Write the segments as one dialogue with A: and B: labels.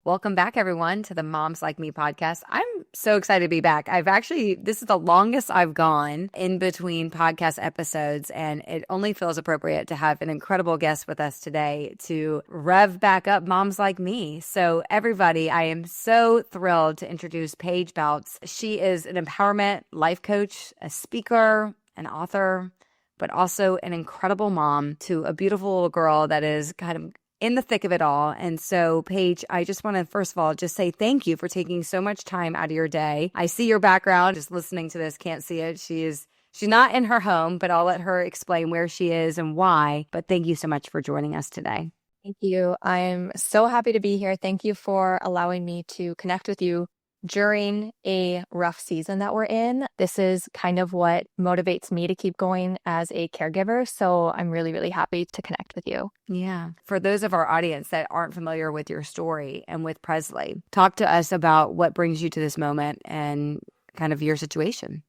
A: Welcome back, everyone, to the Moms Like Me podcast. I'm so excited to be back. This is the longest I've gone in between podcast episodes, and it only feels appropriate to have an incredible guest with us today to rev back up Moms Like Me. So everybody, I am so thrilled to introduce Paige Bautz. She is an empowerment life coach, a speaker, an author, but also an incredible mom to a beautiful little girl that is kind of in the thick of it all. And so, Paige, I just want to, first of all, just say thank you for taking so much time out of your day. I see your background, just listening to this, can't see it. She's not in her home, but I'll let her explain where she is and why. But thank you so much for joining us today.
B: Thank you. I'm so happy to be here. Thank you for allowing me to connect with you during a rough season that we're in. This is kind of what motivates me to keep going as a caregiver. So I'm really, really happy to connect with you.
A: Yeah. For those of our audience that aren't familiar with your story and with Presley, talk to us about what brings you to this moment and kind of your situation.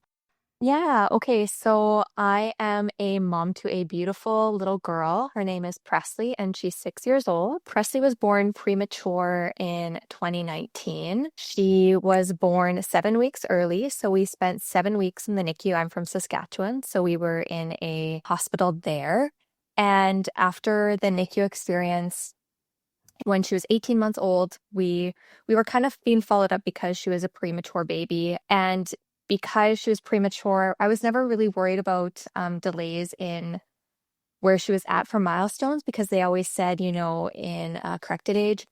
B: Yeah. Okay. So I am a mom to a beautiful little girl. Her name is Presley, and she's 6 years old. Presley was born premature in 2019. She was born 7 weeks early. So we spent 7 weeks in the NICU. I'm from Saskatchewan. So we were in a hospital there. And after the NICU experience, when she was 18 months old, we were kind of being followed up because she was a premature baby. And because she was premature, I was never really worried about delays in where she was at for milestones, because they always said, in a corrected age.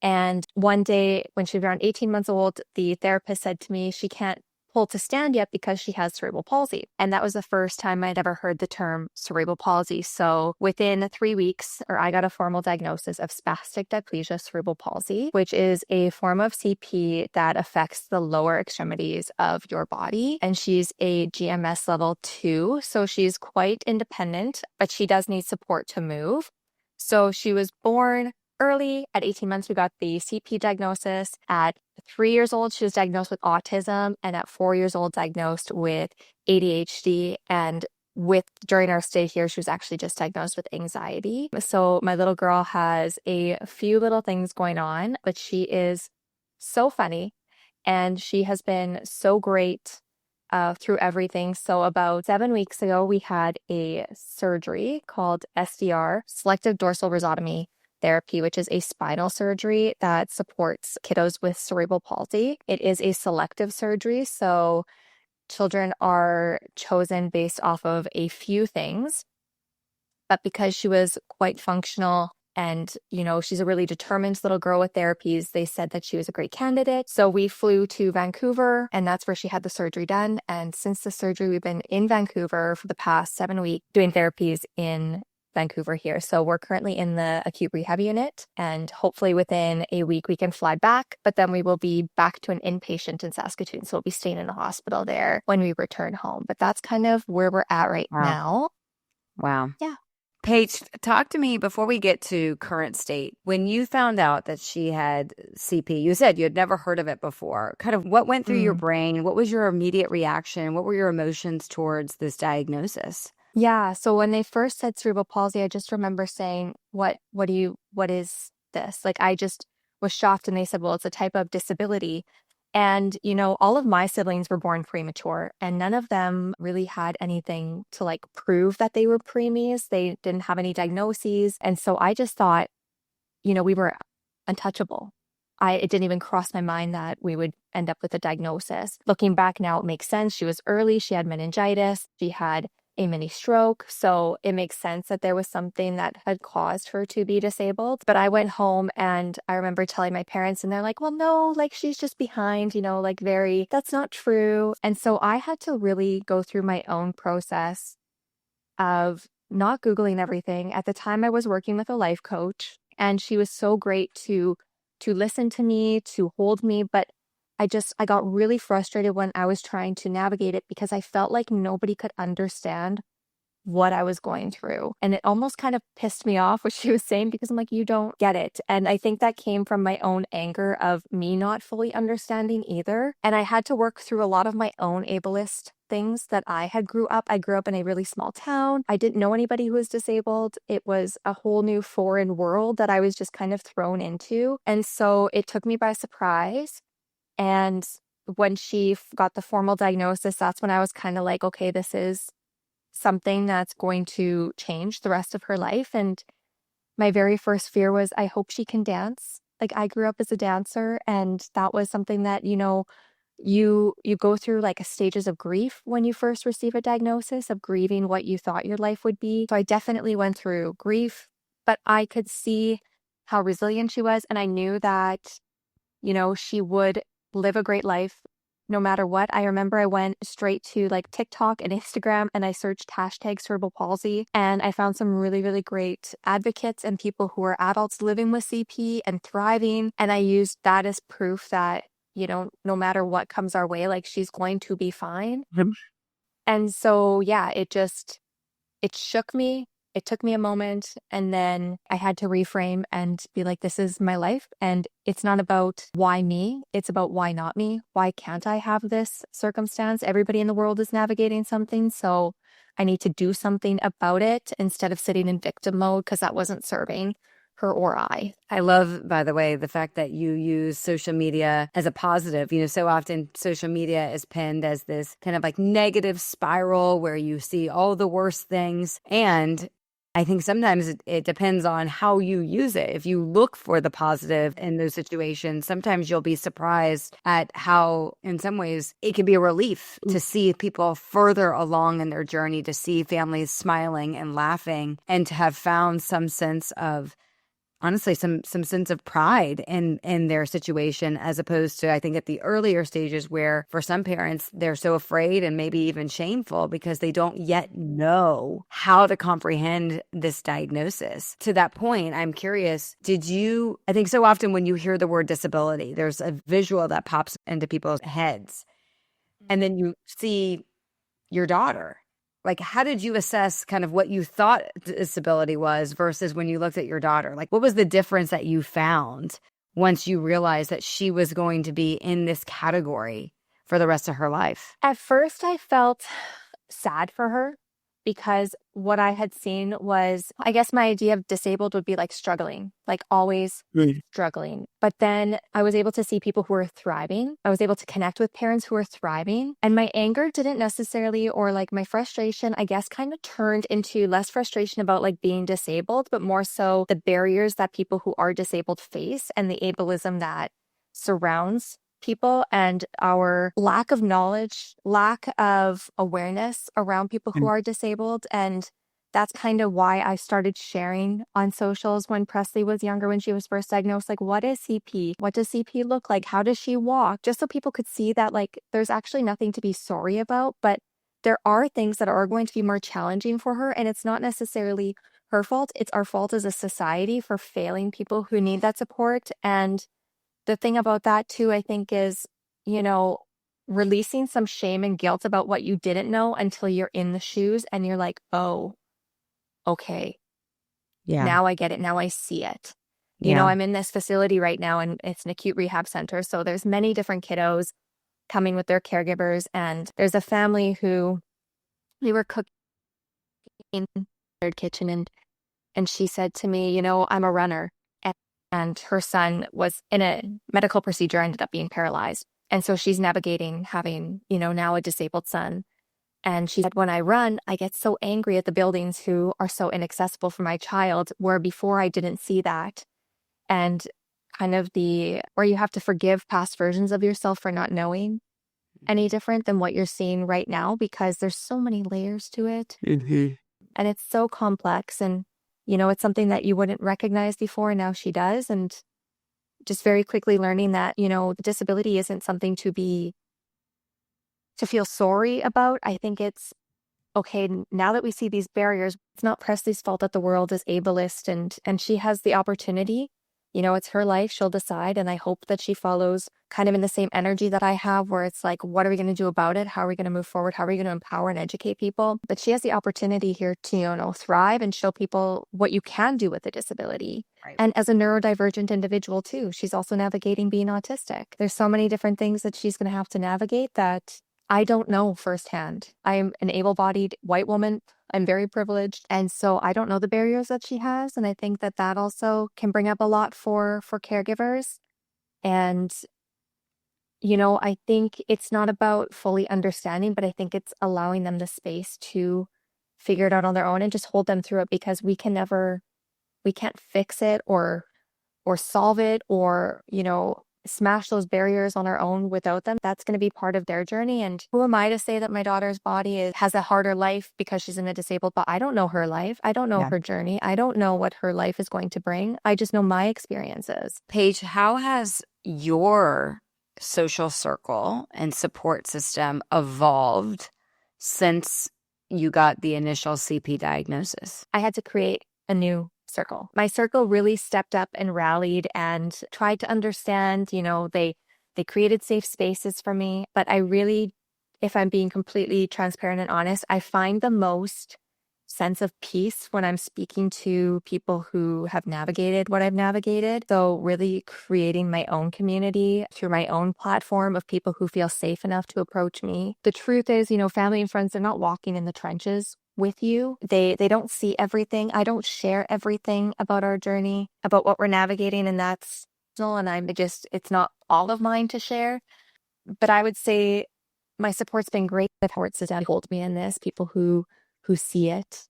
B: And one day when she was around 18 months old, the therapist said to me, she can't pull to stand yet because she has cerebral palsy. And that was the first time I'd ever heard the term cerebral palsy. So within 3 weeks, I got a formal diagnosis of spastic diplegia cerebral palsy, which is a form of CP that affects the lower extremities of your body. And she's a GMS level 2. So she's quite independent, but she does need support to move. So she was born early. At 18 months, we got the CP diagnosis. At 3 years old, she was diagnosed with autism, and at 4 years old, diagnosed with ADHD. And during our stay here, she was actually just diagnosed with anxiety. So my little girl has a few little things going on, but she is so funny, and she has been so great through everything. So about 7 weeks ago, we had a surgery called SDR, selective dorsal rhizotomy therapy, which is a spinal surgery that supports kiddos with cerebral palsy. It is a selective surgery, so children are chosen based off of a few things. But because she was quite functional and, she's a really determined little girl with therapies, they said that she was a great candidate. So we flew to Vancouver, and that's where she had the surgery done. And since the surgery, we've been in Vancouver for the past 7 weeks doing therapies in Vancouver here. So we're currently in the acute rehab unit, and hopefully within a week we can fly back, but then we will be back to an inpatient in Saskatoon. So we'll be staying in the hospital there when we return home. But that's kind of where we're at right now.
A: Wow.
B: Yeah.
A: Paige, talk to me before we get to current state. When you found out that she had CP, you said you had never heard of it before. Kind of what went through your brain? What was your immediate reaction? What were your emotions towards this diagnosis?
B: Yeah. So when they first said cerebral palsy, I just remember saying, what is this? Like, I just was shocked. And they said, well, it's a type of disability. And, all of my siblings were born premature, and none of them really had anything to prove that they were preemies. They didn't have any diagnoses. And so I just thought, we were untouchable. It didn't even cross my mind that we would end up with a diagnosis. Looking back now, it makes sense. She was early. She had meningitis. She had a mini stroke. So it makes sense that there was something that had caused her to be disabled. But I went home, and I remember telling my parents, and they're like, well, no, she's just behind, that's not true. And so I had to really go through my own process of not Googling everything. At the time, I was working with a life coach, and she was so great to listen to me, to hold me. But I got really frustrated when I was trying to navigate it, because I felt like nobody could understand what I was going through. And it almost kind of pissed me off what she was saying, because I'm like, you don't get it. And I think that came from my own anger of me not fully understanding either. And I had to work through a lot of my own ableist things that I grew up in a really small town. I didn't know anybody who was disabled. It was a whole new foreign world that I was just kind of thrown into. And so it took me by surprise. And when she got the formal diagnosis, that's when I was kind of like, okay, this is something that's going to change the rest of her life. And my very first fear was, I hope she can dance. Like, I grew up as a dancer, and that was something that, you go through like stages of grief when you first receive a diagnosis, of grieving what you thought your life would be. So I definitely went through grief, but I could see how resilient she was. And I knew that, she would live a great life no matter what. I remember I went straight to like TikTok and Instagram, and I searched hashtag cerebral palsy, and I found some really, really great advocates and people who are adults living with CP and thriving. And I used that as proof that, no matter what comes our way, like, she's going to be fine. And so, yeah, it shook me. It took me a moment, and then I had to reframe and be like, this is my life. And it's not about why me. It's about why not me. Why can't I have this circumstance? Everybody in the world is navigating something. So I need to do something about it instead of sitting in victim mode, because that wasn't serving her or I.
A: I love, by the way, the fact that you use social media as a positive. So often social media is pinned as this kind of like negative spiral where you see all the worst things. And I think sometimes it depends on how you use it. If you look for the positive in those situations, sometimes you'll be surprised at how, in some ways, it can be a relief to see people further along in their journey, to see families smiling and laughing, and to have found some sense of, honestly, some sense of pride in their situation, as opposed to, I think, at the earlier stages where for some parents, they're so afraid and maybe even shameful because they don't yet know how to comprehend this diagnosis. To that point, I'm curious, I think so often when you hear the word disability, there's a visual that pops into people's heads, and then you see your daughter. Like, how did you assess kind of what you thought disability was versus when you looked at your daughter? Like, what was the difference that you found once you realized that she was going to be in this category for the rest of her life?
B: At first, I felt sad for her, because what I had seen was, I guess my idea of disabled would be like struggling, like always struggling. But then I was able to see people who were thriving. I was able to connect with parents who were thriving. And my anger didn't necessarily, or like my frustration, I guess, kind of turned into less frustration about like being disabled, but more so the barriers that people who are disabled face and the ableism that surrounds people, and our lack of knowledge, lack of awareness around people who are disabled. And that's kind of why I started sharing on socials when Presley was younger, when she was first diagnosed, like, what is CP? What does CP look like? How does she walk? Just so people could see that, like, there's actually nothing to be sorry about, but there are things that are going to be more challenging for her. And it's not necessarily her fault. It's our fault as a society for failing people who need that support. And the thing about that too, I think, is, releasing some shame and guilt about what you didn't know until you're in the shoes and you're like, oh, okay. Yeah. Now I get it. Now I see it. I'm in this facility right now, and it's an acute rehab center. So there's many different kiddos coming with their caregivers. And there's a family who we were cooking in their kitchen, and she said to me, I'm a runner. And her son was in a medical procedure, ended up being paralyzed. And so she's navigating having, now a disabled son. And she said, when I run, I get so angry at the buildings who are so inaccessible for my child, where before I didn't see that. And kind of where you have to forgive past versions of yourself for not knowing any different than what you're seeing right now, because there's so many layers to it. Mm-hmm. And it's so complex. And it's something that you wouldn't recognize before, and now she does. And just very quickly learning that, the disability isn't something to feel sorry about. I think it's, okay, now that we see these barriers, it's not Presley's fault that the world is ableist, and she has the opportunity it's her life. She'll decide. And I hope that she follows kind of in the same energy that I have, where it's like, what are we going to do about it? How are we going to move forward? How are we going to empower and educate people? But she has the opportunity here to, thrive and show people what you can do with a disability.
A: Right.
B: And as a neurodivergent individual too, she's also navigating being autistic. There's so many different things that she's going to have to navigate that I don't know firsthand. I'm an able-bodied white woman. I'm very privileged. And so I don't know the barriers that she has. And I think that that also can bring up a lot for caregivers. And, I think it's not about fully understanding, but I think it's allowing them the space to figure it out on their own and just hold them through it, because we can't fix it or solve it or, smash those barriers on our own without them. That's going to be part of their journey. And who am I to say that my daughter's body has a harder life because she's in a disabled, but I don't know her life. I don't know her journey. I don't know what her life is going to bring. I just know my experiences.
A: Paige, how has your social circle and support system evolved since you got the initial CP diagnosis?
B: I had to create a new circle. My circle really stepped up and rallied and tried to understand. They created safe spaces for me, but I really, if I'm being completely transparent and honest, I find the most sense of peace when I'm speaking to people who have navigated what I've navigated. So really creating my own community through my own platform of people who feel safe enough to approach me. The truth is, family and friends, they're not walking in the trenches with you. They don't see everything. I don't share everything about our journey, about what we're navigating, and that's and it's not all of mine to share. But I would say my support's been great. The support system hold me in this, people who see it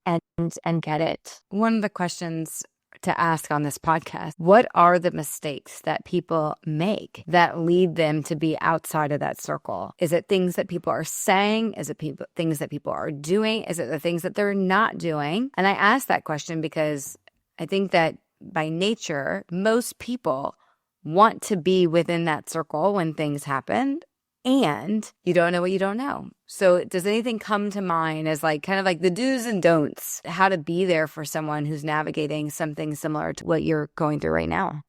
B: and get it.
A: One of the questions to ask on this podcast, what are the mistakes that people make that lead them to be outside of that circle? Is it things that people are saying? Is it things that people are doing? Is it the things that they're not doing? And I ask that question because I think that by nature, most people want to be within that circle when things happen, and you don't know what you don't know. So does anything come to mind as kind of the do's and don'ts, how to be there for someone who's navigating something similar to what you're going through right now?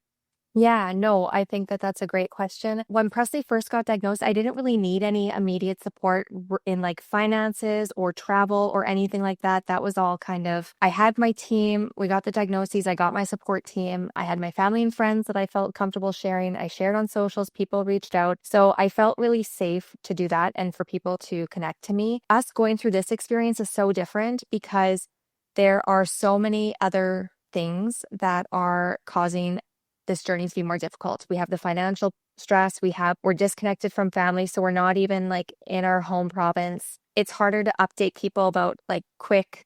B: Yeah, no, I think that that's a great question. When Presley first got diagnosed, I didn't really need any immediate support in finances or travel or anything like that. That was all I had my team. We got the diagnoses. I got my support team. I had my family and friends that I felt comfortable sharing. I shared on socials. People reached out. So I felt really safe to do that and for people to connect to me. Us going through this experience is so different because there are so many other things that are causing this journey to be more difficult. We have the financial stress. We're disconnected from family. So we're not even in our home province. It's harder to update people about quick,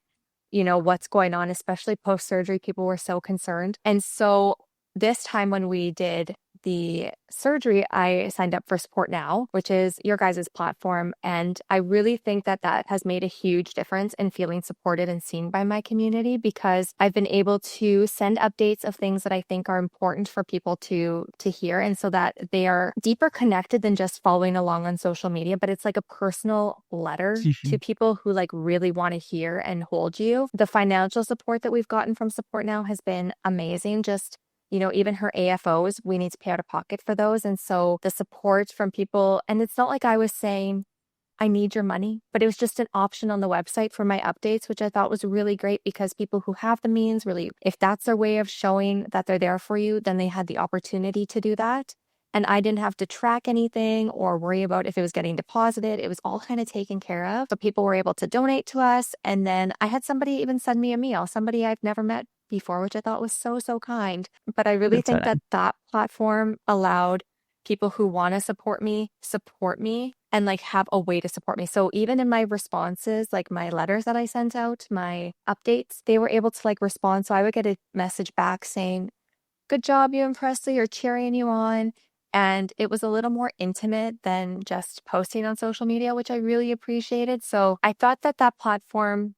B: what's going on, especially post-surgery. People were so concerned. And so this time when we did the surgery, I signed up for SupportNow, which is your guys' platform. And I really think that has made a huge difference in feeling supported and seen by my community, because I've been able to send updates of things that I think are important for people to hear. And so that they are deeper connected than just following along on social media, but it's a personal letter to people who really want to hear and hold you. The financial support that we've gotten from SupportNow has been amazing. Just even her AFOs, we need to pay out of pocket for those. And so the support from people, and it's not like I was saying, I need your money, but it was just an option on the website for my updates, which I thought was really great, because people who have the means, really, if that's their way of showing that they're there for you, then they had the opportunity to do that. And I didn't have to track anything or worry about if it was getting deposited. It was all kind of taken care of. So people were able to donate to us. And then I had somebody even send me a meal, somebody I've never met before, which I thought was so, so kind. But I really think that platform allowed people who want to support me, and have a way to support me. So even in my responses, my letters that I sent out, my updates, they were able to respond. So I would get a message back saying, good job, you and Presley, or cheering you on. And it was a little more intimate than just posting on social media, which I really appreciated. So I thought that platform,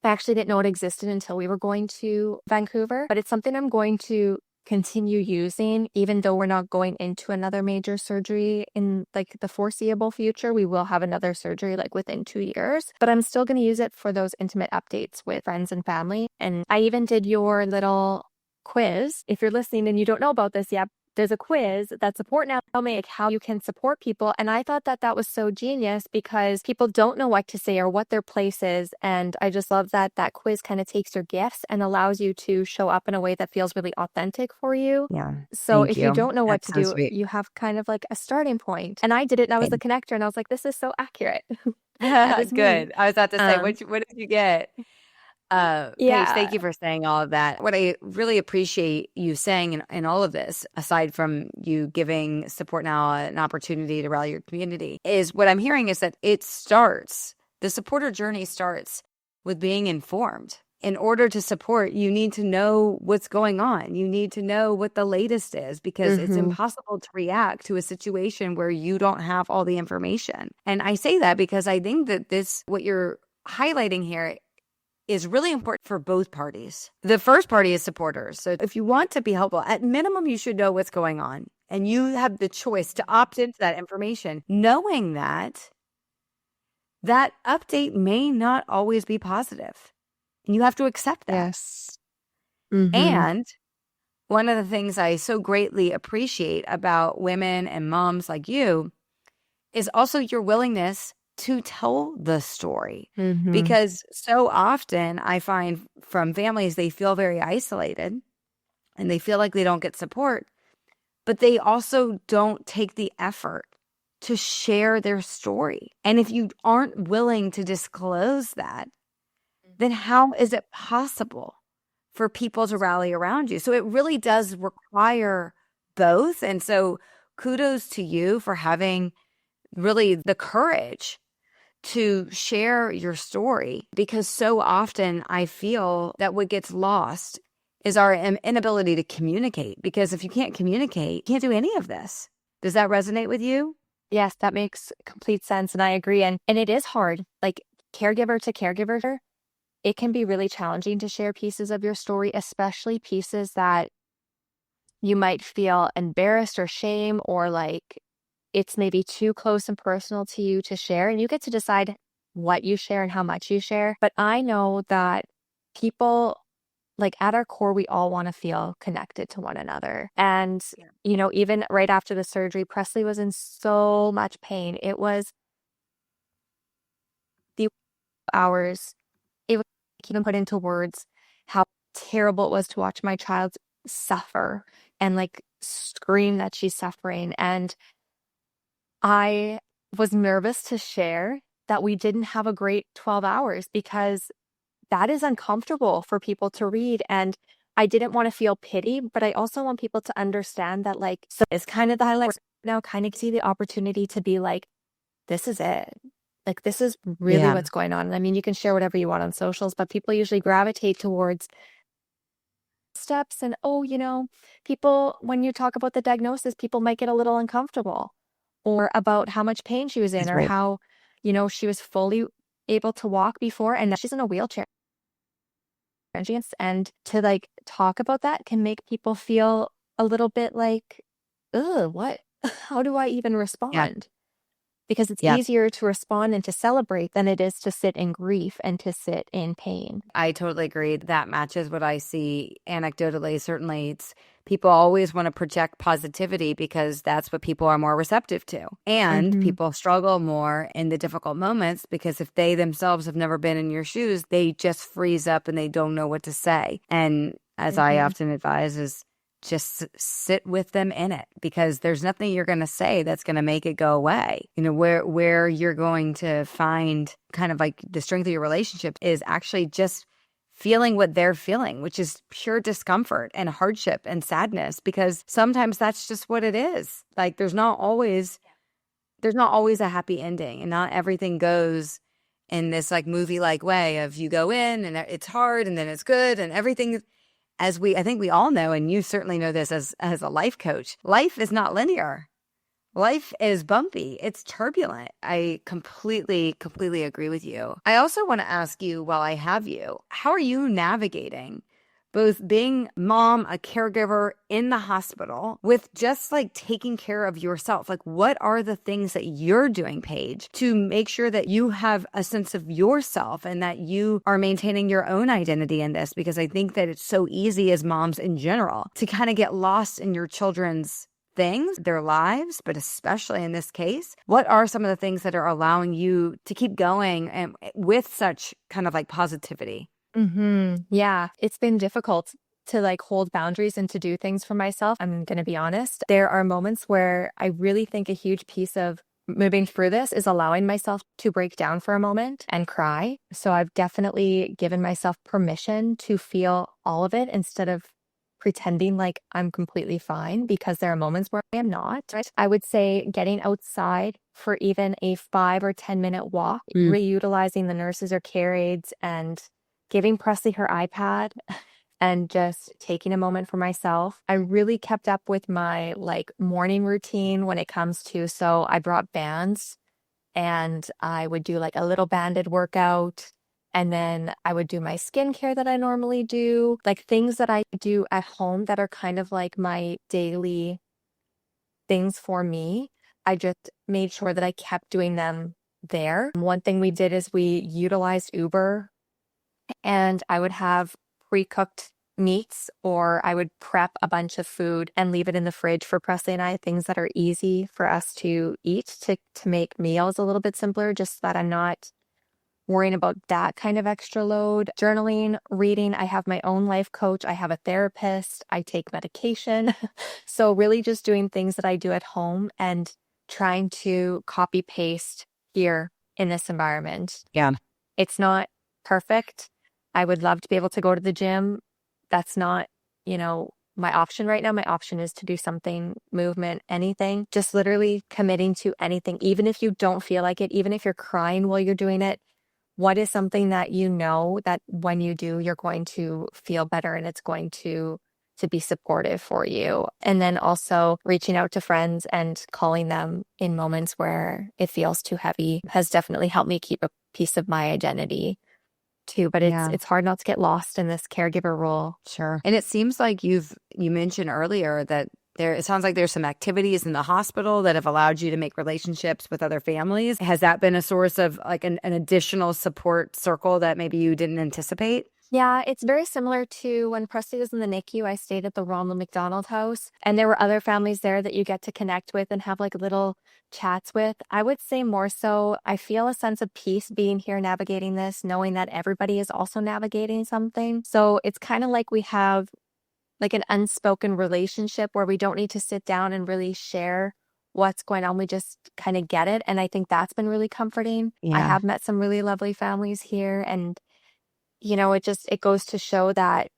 B: I actually didn't know it existed until we were going to Vancouver, but it's something I'm going to continue using, even though we're not going into another major surgery in the foreseeable future. We will have another surgery within 2 years, but I'm still going to use it for those intimate updates with friends and family. And I even did your little quiz. If you're listening and you don't know about this yet, there's a quiz that SupportNow make how you can support people. And I thought that that was so genius because people don't know what to say or what their place is. And I just love that that quiz kind of takes your gifts and allows you to show up in a way that feels really authentic for you.
A: Yeah.
B: So
A: Thank
B: if you don't know what
A: That's
B: to
A: so
B: do,
A: sweet.
B: you have kind of like a starting point. And I did it and I was the connector and I was like, this is so accurate. That is me.
A: Good. I was about to say, what did you get? Paige,
B: Yeah.
A: thank you for saying all of that. What I really appreciate you saying in all of this, aside from you giving Support Now an opportunity to rally your community, is what I'm hearing is that the supporter journey starts with being informed. In order to support, you need to know what's going on. You need to know what the latest is because it's impossible to react to a situation where you don't have all the information. And I say that because I think that what you're highlighting here is really important for both parties. The first party is supporters. So if you want to be helpful, at minimum, you should know what's going on. And you have the choice to opt into that information, knowing that that update may not always be positive. And you have to accept that.
B: Yes.
A: And one of the things I so greatly appreciate about women and moms like you is also your willingness to tell the story. Because so often I find from families, they feel very isolated and they feel like they don't get support, but they also don't take the effort to share their story. And if you aren't willing to disclose that, then how is it possible for people to rally around you? So it really does require both. And so kudos to you for having really the courage to share your story, because so often I feel that what gets lost is our inability to communicate, because if you can't communicate, you can't do any of this. Does that resonate with you?
B: Yes, that makes complete sense. And I agree. And it is hard, like caregiver to caregiver. It can be really challenging to share pieces of your story, especially pieces that you might feel embarrassed or shame or like it's maybe too close and personal to you to share. And you get to decide what you share and how much you share. But I know that people, like at our core, we all want to feel connected to one another. And, you know, even right after the surgery, Presley was in so much pain. It was the hours. It was even put into words how terrible it was to watch my child suffer and like scream that she's suffering. And I was nervous to share that we didn't have a great 12 hours because that is uncomfortable for people to read. And I didn't want to feel pity, but I also want people to understand that like, so it's kind of the highlight now, kind of see the opportunity to be like, this is it. Like, this is really what's going on. And I mean, you can share whatever you want on socials, but people usually gravitate towards steps and, oh, you know, people, when you talk about the diagnosis, people might get a little uncomfortable or about how much pain she was in or how, you know, she was fully able to walk before and now she's in a wheelchair. And to like talk about that can make people feel a little bit like, ugh, what? How do I even respond? Because it's easier to respond and to celebrate than it is to sit in grief and to sit in pain.
A: I totally agree. That matches what I see anecdotally. Certainly, it's people always want to project positivity because that's what people are more receptive to. And people struggle more in the difficult moments because if they themselves have never been in your shoes, they just freeze up and they don't know what to say. And as I often advise is just sit with them in it, because there's nothing you're going to say that's going to make it go away. You know, where you're going to find kind of like the strength of your relationship is actually just feeling what they're feeling, which is pure discomfort and hardship and sadness, because sometimes that's just what it is. Like there's not always a happy ending, and not everything goes in this like movie like way of you go in and it's hard and then it's good and everything. As I think we all know, and you certainly know this as a life coach, life is not linear. Life is bumpy. It's turbulent. I completely agree with you. I also want to ask you, while I have you, how are you navigating both being mom, a caregiver in the hospital, with just like taking care of yourself. Like, what are the things that you're doing, Paige, to make sure that you have a sense of yourself and that you are maintaining your own identity in this? Because I think that it's so easy as moms in general to kind of get lost in your children's things, their lives, but especially in this case, what are some of the things that are allowing you to keep going and with such kind of like positivity?
B: Yeah, it's been difficult to like hold boundaries and to do things for myself. I'm going to be honest. There are moments where I really think a huge piece of moving through this is allowing myself to break down for a moment and cry. So I've definitely given myself permission to feel all of it instead of pretending like I'm completely fine, because there are moments where I am not. Right? I would say getting outside for even a 5 or 10-minute walk, reutilizing the nurses or care aides and giving Presley her iPad and just taking a moment for myself. I really kept up with my like morning routine when it comes to, so I brought bands and I would do like a little banded workout. And then I would do my skincare that I normally do, like things that I do at home that are kind of like my daily things for me. I just made sure that I kept doing them there. One thing we did is we utilized Uber, and I would have pre-cooked meats, or I would prep a bunch of food and leave it in the fridge for Presley and I, things that are easy for us to eat, to make meals a little bit simpler, just so that I'm not worrying about that kind of extra load. Journaling, reading. I have my own life coach. I have a therapist. I take medication. So really just doing things that I do at home and trying to copy paste here in this environment.
A: Yeah.
B: It's not perfect. I would love to be able to go to the gym. That's not, my option right now. My option is to do something, movement, anything, just literally committing to anything, even if you don't feel like it, even if you're crying while you're doing it. What is something that you know that when you do, you're going to feel better and it's going to be supportive for you? And then also reaching out to friends and calling them in moments where it feels too heavy has definitely helped me keep a piece of my identity too. But it's hard not to get lost in this caregiver role.
A: Sure. And it seems like you mentioned earlier that it sounds like there's some activities in the hospital that have allowed you to make relationships with other families. Has that been a source of like an additional support circle that maybe you didn't anticipate?
B: Yeah, it's very similar to when Presley was in the NICU. I stayed at the Ronald McDonald House, and there were other families there that you get to connect with and have like little chats with. I would say more so, I feel a sense of peace being here navigating this, knowing that everybody is also navigating something. So it's kind of like we have like an unspoken relationship where we don't need to sit down and really share what's going on. We just kind of get it. And I think that's been really comforting. I have met some really lovely families here, and it goes to show that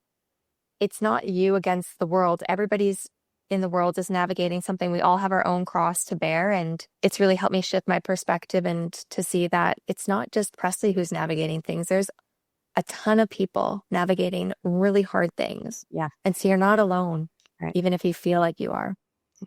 B: it's not you against the world. Everybody's in the world is navigating something. We all have our own cross to bear. And it's really helped me shift my perspective and to see that it's not just Presley who's navigating things. There's a ton of people navigating really hard things.
A: Yeah.
B: And so you're not alone, right, even if you feel like you are.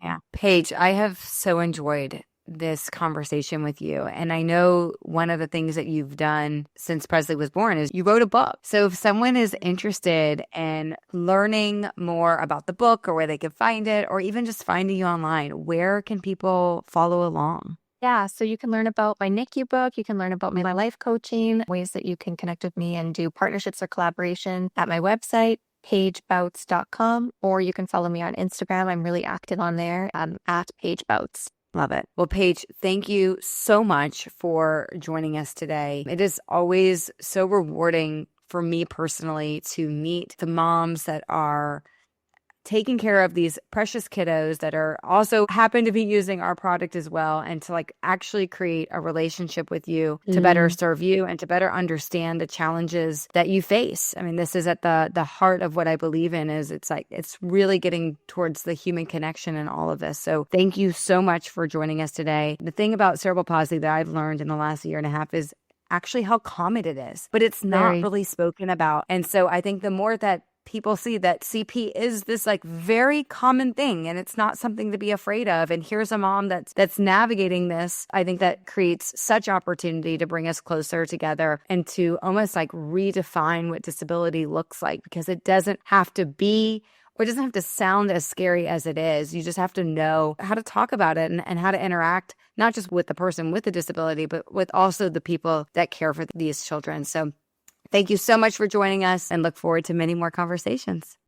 A: Yeah. Paige, I have so enjoyed this conversation with you. And I know one of the things that you've done since Presley was born is you wrote a book. So if someone is interested in learning more about the book or where they can find it, or even just finding you online, where can people follow along?
B: Yeah, so you can learn about my NICU book. You can learn about my life coaching, ways that you can connect with me and do partnerships or collaboration at my website, paigebautz.com, or you can follow me on Instagram. I'm really active on there. I'm at Paige Bautz.
A: Love it. Well, Paige, thank you so much for joining us today. It is always so rewarding for me personally to meet the moms that are taking care of these precious kiddos that are also happen to be using our product as well, and to like actually create a relationship with you to better serve you and to better understand the challenges that you face. I mean, this is at the heart of what I believe in, is it's really getting towards the human connection in all of this. So thank you so much for joining us today. The thing about cerebral palsy that I've learned in the last year and a half is actually how common it is, but it's not really spoken about. And so I think the more that people see that CP is this like very common thing and it's not something to be afraid of. And here's a mom that's navigating this. I think that creates such opportunity to bring us closer together and to almost like redefine what disability looks like, because it doesn't have to be, or it doesn't have to sound as scary as it is. You just have to know how to talk about it and how to interact, not just with the person with the disability, but with also the people that care for these children. So thank you so much for joining us and look forward to many more conversations.